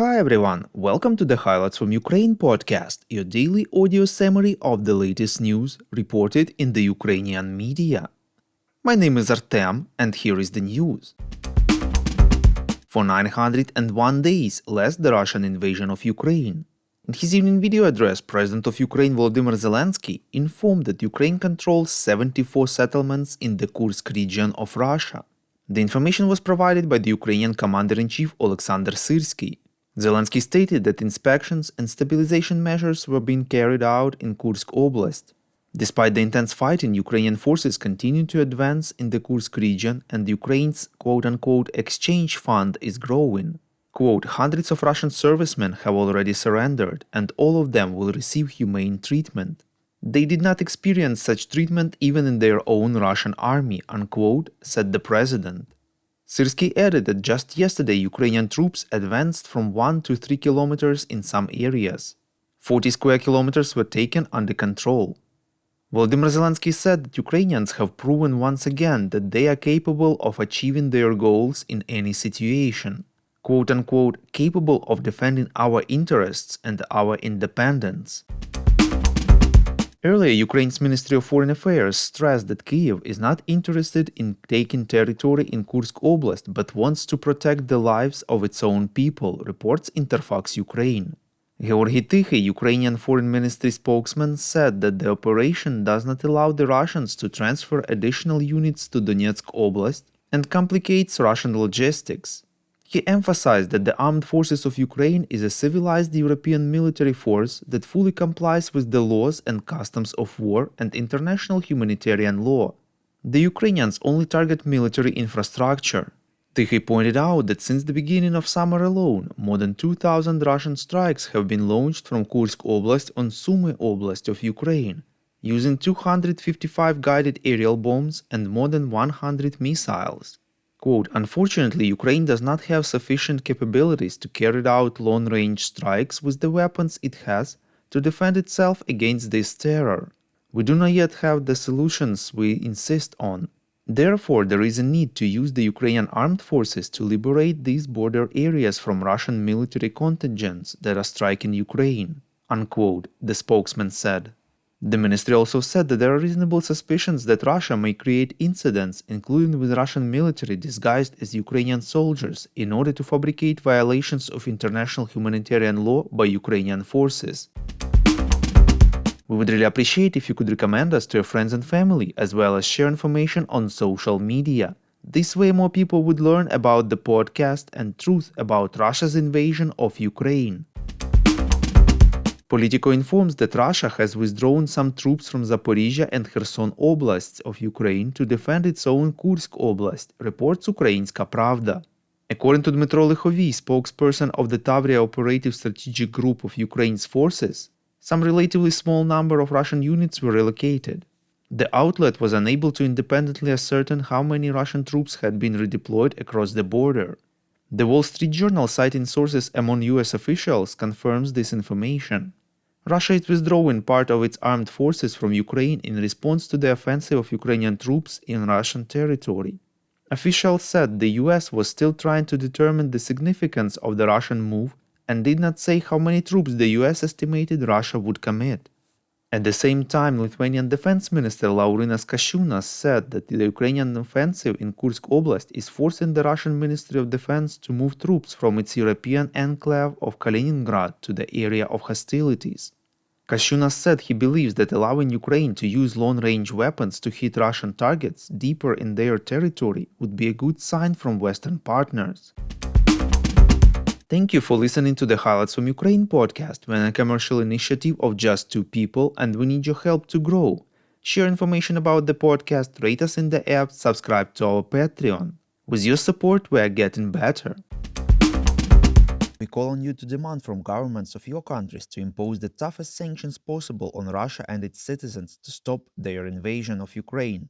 Hi everyone, welcome to the Highlights from Ukraine podcast, your daily audio summary of the latest news reported in the Ukrainian media. My name is Artem, and here is the news. For 901 days left the Russian invasion of Ukraine. In his evening video address, President of Ukraine Volodymyr Zelensky informed that Ukraine controls 74 settlements in the Kursk region of Russia. The information was provided by the Ukrainian Commander-in-Chief Oleksandr Syrsky. Zelensky stated that inspections and stabilization measures were being carried out in Kursk Oblast. Despite the intense fighting, Ukrainian forces continue to advance in the Kursk region, and Ukraine's quote-unquote exchange fund is growing. Quote, hundreds of Russian servicemen have already surrendered, and all of them will receive humane treatment. They did not experience such treatment even in their own Russian army, unquote, said the president. Syrsky added that just yesterday Ukrainian troops advanced from 1 to 3 kilometers in some areas. 40 square kilometers were taken under control. Volodymyr Zelensky said that Ukrainians have proven once again that they are capable of achieving their goals in any situation, quote-unquote, capable of defending our interests and our independence. Earlier, Ukraine's Ministry of Foreign Affairs stressed that Kyiv is not interested in taking territory in Kursk Oblast but wants to protect the lives of its own people, reports Interfax Ukraine. Georgy Tikhy, Ukrainian Foreign Ministry spokesman, said that the operation does not allow the Russians to transfer additional units to Donetsk Oblast and complicates Russian logistics. He emphasized that the armed forces of Ukraine is a civilized European military force that fully complies with the laws and customs of war and international humanitarian law. The Ukrainians only target military infrastructure. Tikhy pointed out that since the beginning of summer alone, more than 2,000 Russian strikes have been launched from Kursk Oblast on Sumy Oblast of Ukraine, using 255 guided aerial bombs and more than 100 missiles. Quote, unfortunately, Ukraine does not have sufficient capabilities to carry out long-range strikes with the weapons it has to defend itself against this terror. We do not yet have the solutions we insist on. Therefore, there is a need to use the Ukrainian armed forces to liberate these border areas from Russian military contingents that are striking Ukraine, unquote, the spokesman said. The ministry also said that there are reasonable suspicions that Russia may create incidents, including with Russian military disguised as Ukrainian soldiers, in order to fabricate violations of international humanitarian law by Ukrainian forces. We would really appreciate if you could recommend us to your friends and family, as well as share information on social media. This way more people would learn about the podcast and truth about Russia's invasion of Ukraine. Politico informs that Russia has withdrawn some troops from Zaporizhia and Kherson Oblasts of Ukraine to defend its own Kursk Oblast, reports Ukrainska Pravda. According to Dmytro Lychovy, spokesperson of the Tavria Operative Strategic Group of Ukraine's forces, some relatively small number of Russian units were relocated. The outlet was unable to independently ascertain how many Russian troops had been redeployed across the border. The Wall Street Journal, citing sources among US officials, confirms this information. Russia is withdrawing part of its armed forces from Ukraine in response to the offensive of Ukrainian troops in Russian territory. Officials said the US was still trying to determine the significance of the Russian move and did not say how many troops the US estimated Russia would commit. At the same time, Lithuanian Defense Minister Laurynas Kasčiūnas said that the Ukrainian offensive in Kursk Oblast is forcing the Russian Ministry of Defense to move troops from its European enclave of Kaliningrad to the area of hostilities. Kasčiūnas said he believes that allowing Ukraine to use long-range weapons to hit Russian targets deeper in their territory would be a good sign from Western partners. Thank you for listening to the Highlights from Ukraine podcast, when a commercial initiative of just two people, and we need your help to grow. Share information about the podcast, rate us in the app, subscribe to our Patreon. With your support, we are getting better. We call on you to demand from governments of your countries to impose the toughest sanctions possible on Russia and its citizens to stop their invasion of Ukraine.